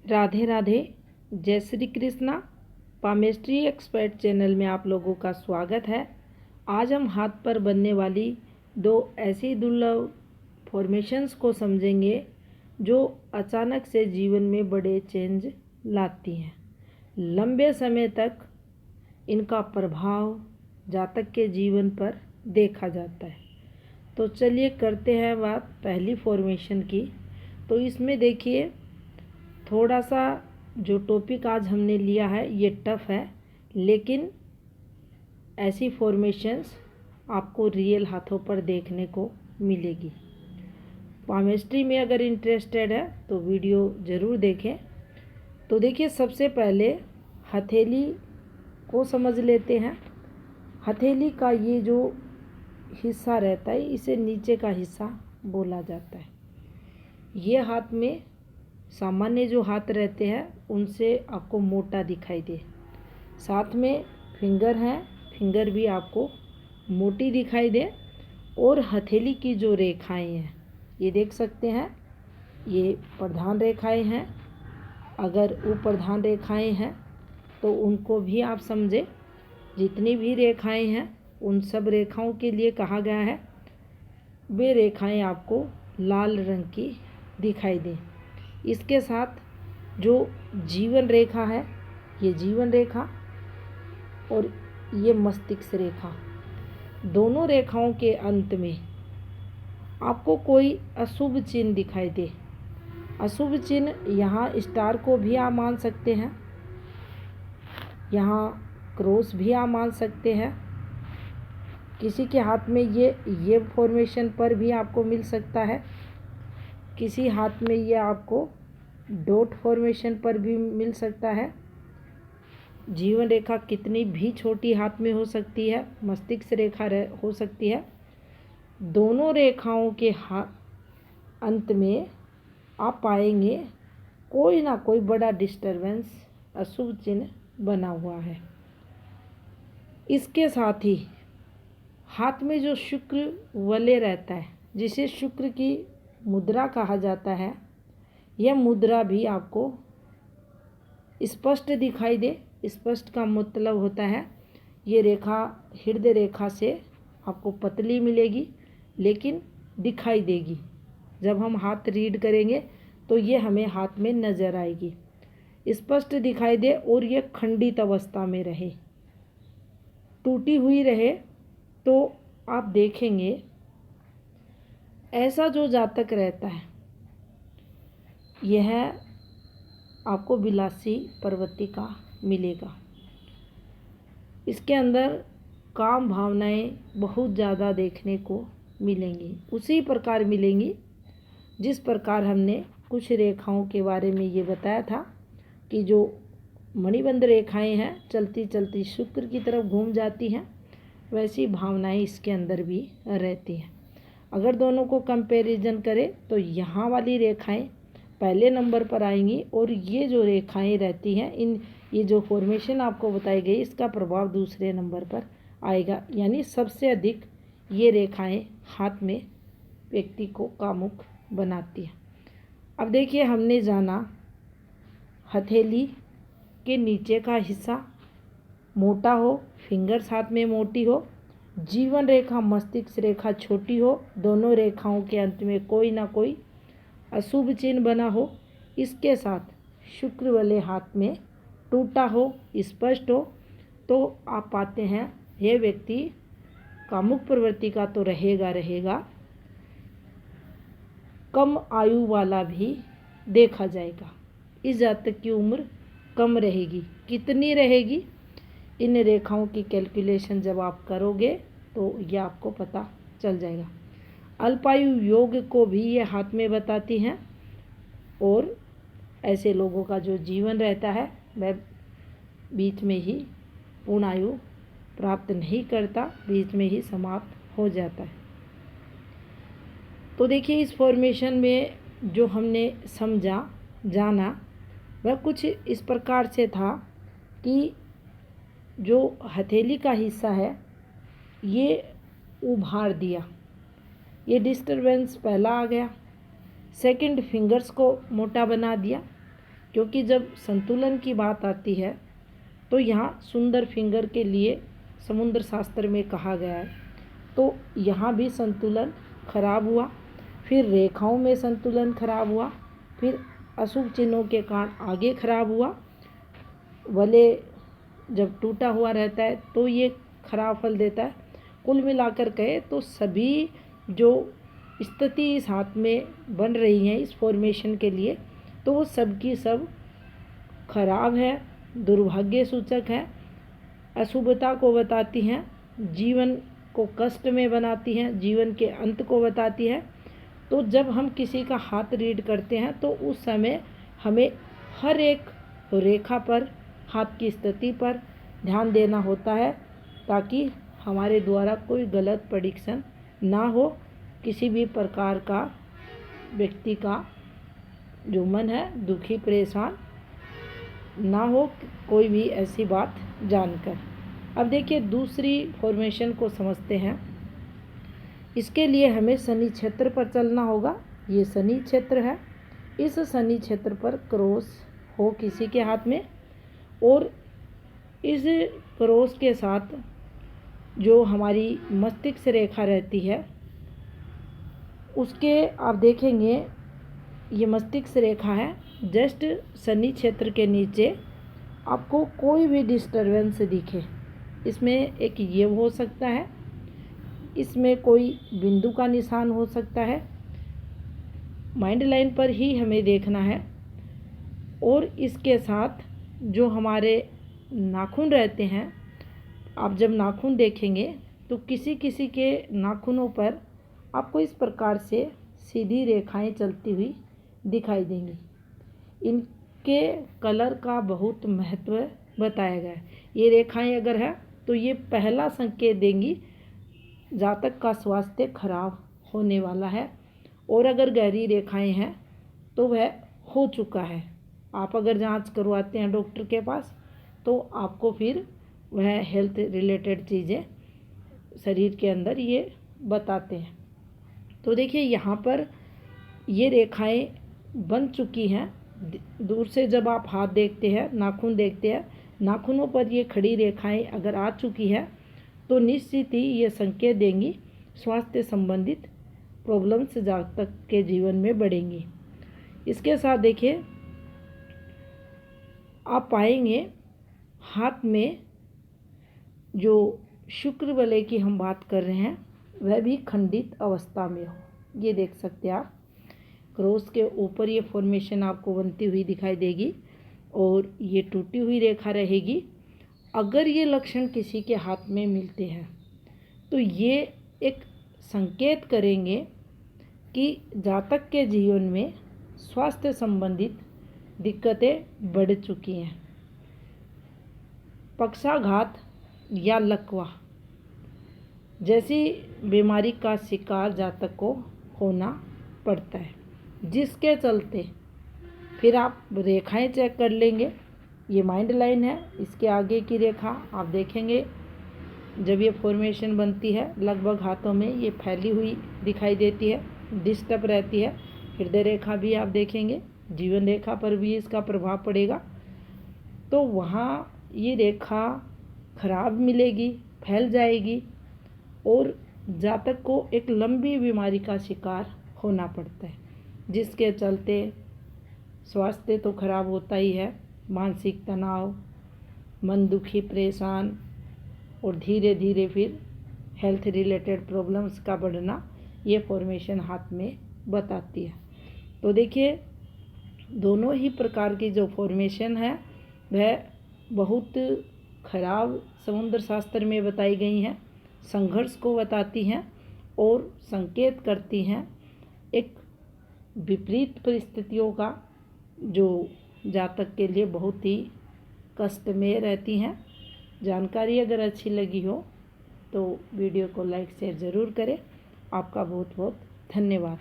राधे राधे। जय Shri Krishna. Palmistry expert channel में आप लोगों का स्वागत है। आज हम हाथ पर बनने वाली दो ऐसी दुर्लभ फॉर्मेशंस को समझेंगे जो अचानक से जीवन में बड़े चेंज लाती हैं। लंबे समय तक इनका प्रभाव जातक के जीवन पर देखा जाता है। तो चलिए करते हैं बात पहली फॉर्मेशन की। तो इसमें देखिए, थोड़ा सा जो टॉपिक आज हमने लिया है ये टफ है, लेकिन ऐसी फॉर्मेशंस आपको रियल हाथों पर देखने को मिलेगी। पामेस्ट्री में अगर इंटरेस्टेड है तो वीडियो ज़रूर देखें। तो देखिए, सबसे पहले हथेली को समझ लेते हैं। हथेली का ये जो हिस्सा रहता है इसे नीचे का हिस्सा बोला जाता है। ये हाथ में सामान्य जो हाथ रहते हैं उनसे आपको मोटा दिखाई दे। साथ में फिंगर हैं, फिंगर भी आपको मोटी दिखाई दे। और हथेली की जो रेखाएं हैं ये देख सकते हैं, ये प्रधान रेखाएं हैं। अगर वो प्रधान रेखाएं हैं तो उनको भी आप समझे। जितनी भी रेखाएं हैं उन सब रेखाओं के लिए कहा गया है वे रेखाएं आपको लाल रंग की दिखाई दें। इसके साथ जो जीवन रेखा है, ये जीवन रेखा और ये मस्तिष्क रेखा, दोनों रेखाओं के अंत में आपको कोई अशुभ चिन्ह दिखाई दे। अशुभ चिन्ह यहाँ स्टार को भी आप मान सकते हैं, यहाँ क्रॉस भी आप मान सकते हैं। किसी के हाथ में ये फॉर्मेशन पर भी आपको मिल सकता है। किसी हाथ में ये आपको डॉट फॉर्मेशन पर भी मिल सकता है। जीवन रेखा कितनी भी छोटी हाथ में हो सकती है, मस्तिष्क रेखा हो सकती है। दोनों रेखाओं के अंत में आप पाएंगे कोई ना कोई बड़ा डिस्टरबेंस, अशुभ चिन्ह बना हुआ है। इसके साथ ही हाथ में जो शुक्र वलय रहता है, जिसे शुक्र की मुद्रा कहा जाता है, यह मुद्रा भी आपको स्पष्ट दिखाई दे। स्पष्ट का मतलब होता है ये रेखा हृदय रेखा से आपको पतली मिलेगी, लेकिन दिखाई देगी। जब हम हाथ रीड करेंगे तो ये हमें हाथ में नज़र आएगी, स्पष्ट दिखाई दे। और ये खंडित अवस्था में रहे, टूटी हुई रहे तो आप देखेंगे ऐसा जो जातक रहता है यह आपको विलासी प्रवृत्ति का मिलेगा। इसके अंदर काम भावनाएं बहुत ज़्यादा देखने को मिलेंगी, उसी प्रकार मिलेंगी जिस प्रकार हमने कुछ रेखाओं के बारे में ये बताया था कि जो मणिबंध रेखाएं हैं चलती चलती शुक्र की तरफ घूम जाती हैं, वैसी भावनाएं इसके अंदर भी रहती हैं। अगर दोनों को कंपैरिजन करें तो यहाँ वाली रेखाएं पहले नंबर पर आएंगी और ये जो रेखाएं रहती हैं, ये जो फॉर्मेशन आपको बताई गई इसका प्रभाव दूसरे नंबर पर आएगा। यानी सबसे अधिक ये रेखाएं हाथ में व्यक्ति को कामुक बनाती हैं। अब देखिए, हमने जाना हथेली के नीचे का हिस्सा मोटा हो, फिंगर्स हाथ में मोटी हो, जीवन रेखा मस्तिष्क रेखा छोटी हो, दोनों रेखाओं के अंत में कोई ना कोई अशुभ चिन्ह बना हो। इसके साथ शुक्र वाले हाथ में टूटा हो, स्पष्ट हो, तो आप पाते हैं यह व्यक्ति कामुक प्रवृत्ति का तो रहेगा, कम आयु वाला भी देखा जाएगा। इस जातक की उम्र कम रहेगी। कितनी रहेगी, इन रेखाओं की कैलकुलेशन जब आप करोगे तो यह आपको पता चल जाएगा। अल्पायु योग को भी ये हाथ में बताती हैं। और ऐसे लोगों का जो जीवन रहता है वह बीच में ही पूर्ण आयु प्राप्त नहीं करता, बीच में ही समाप्त हो जाता है। तो देखिए, इस फॉर्मेशन में जो हमने समझा जाना वह कुछ इस प्रकार से था कि जो हथेली का हिस्सा है ये उभार दिया, ये डिस्टरबेंस पहला आ गया। सेकंड, फिंगर्स को मोटा बना दिया। क्योंकि जब संतुलन की बात आती है तो यहाँ सुंदर फिंगर के लिए समुद्र शास्त्र में कहा गया है, तो यहाँ भी संतुलन खराब हुआ, फिर रेखाओं में संतुलन खराब हुआ, फिर अशुभ चिन्हों के कारण आगे खराब हुआ। वलय जब टूटा हुआ रहता है तो ये खराब फल देता है। कुल मिलाकर कहे तो सभी जो स्थिति इस हाथ में बन रही हैं इस फॉर्मेशन के लिए, तो वो सब की सब खराब है, दुर्भाग्य सूचक है, अशुभता को बताती हैं, जीवन को कष्ट में बनाती हैं, जीवन के अंत को बताती है। तो जब हम किसी का हाथ रीड करते हैं तो उस समय हमें हर एक रेखा पर, हाथ की स्थिति पर ध्यान देना होता है, ताकि हमारे द्वारा कोई गलत प्रेडिक्शन ना हो, किसी भी प्रकार का व्यक्ति का जो मन है दुखी परेशान ना हो, कोई भी ऐसी बात जानकर। अब देखिए दूसरी फॉर्मेशन को समझते हैं। इसके लिए हमें शनि क्षेत्र पर चलना होगा। ये शनि क्षेत्र है, इस शनि क्षेत्र पर क्रॉस हो किसी के हाथ में, और इस क्रॉस के साथ जो हमारी मस्तिष्क रेखा रहती है उसके आप देखेंगे ये मस्तिष्क रेखा है, जस्ट शनि क्षेत्र के नीचे आपको कोई भी डिस्टरबेंस दिखे, इसमें एक ये हो सकता है, इसमें कोई बिंदु का निशान हो सकता है, माइंड लाइन पर ही हमें देखना है। और इसके साथ जो हमारे नाखून रहते हैं, आप जब नाखून देखेंगे तो किसी किसी के नाखूनों पर आपको इस प्रकार से सीधी रेखाएं चलती हुई दिखाई देंगी। इनके कलर का बहुत महत्व बताया गया है। ये रेखाएं अगर है तो ये पहला संकेत देंगी जातक का स्वास्थ्य खराब होने वाला है, और अगर गहरी रेखाएं हैं तो वह हो चुका है। आप अगर जांच करवाते हैं डॉक्टर के पास तो आपको फिर वह हेल्थ रिलेटेड चीज़ें शरीर के अंदर ये बताते हैं। तो देखिए यहाँ पर ये रेखाएं बन चुकी हैं। दूर से जब आप हाथ देखते हैं, नाखून देखते हैं, नाखूनों पर ये खड़ी रेखाएं अगर आ चुकी है तो निश्चित ही ये संकेत देंगी स्वास्थ्य संबंधित प्रॉब्लम्स जातक के जीवन में बढ़ेंगी। इसके साथ देखिए आप पाएंगे हाथ में जो शुक्र वलय की हम बात कर रहे हैं वह भी खंडित अवस्था में हो। ये देख सकते हैं आप, क्रॉस के ऊपर ये फॉर्मेशन आपको बनती हुई दिखाई देगी और ये टूटी हुई रेखा रहेगी। अगर ये लक्षण किसी के हाथ में मिलते हैं तो ये एक संकेत करेंगे कि जातक के जीवन में स्वास्थ्य संबंधित दिक्कतें बढ़ चुकी हैं। पक्षाघात या लकवा जैसी बीमारी का शिकार जातक को होना पड़ता है, जिसके चलते फिर आप रेखाएं चेक कर लेंगे। ये माइंड लाइन है, इसके आगे की रेखा आप देखेंगे जब ये फॉर्मेशन बनती है लगभग हाथों में ये फैली हुई दिखाई देती है, डिस्टर्ब रहती है। हृदय रेखा भी आप देखेंगे, जीवन रेखा पर भी इसका प्रभाव पड़ेगा। तो वहाँ ये रेखा खराब मिलेगी, फैल जाएगी और जातक को एक लंबी बीमारी का शिकार होना पड़ता है, जिसके चलते स्वास्थ्य तो खराब होता ही है, मानसिक तनाव, मन दुखी परेशान और धीरे धीरे फिर हेल्थ रिलेटेड प्रॉब्लम्स का बढ़ना ये फॉर्मेशन हाथ में बताती है। तो देखिए दोनों ही प्रकार की जो फॉर्मेशन है वह बहुत खराब समुद्र शास्त्र में बताई गई हैं, संघर्ष को बताती हैं और संकेत करती हैं एक विपरीत परिस्थितियों का, जो जातक के लिए बहुत ही कष्ट में रहती हैं। जानकारी अगर अच्छी लगी हो तो वीडियो को लाइक शेयर ज़रूर करें। आपका बहुत बहुत धन्यवाद।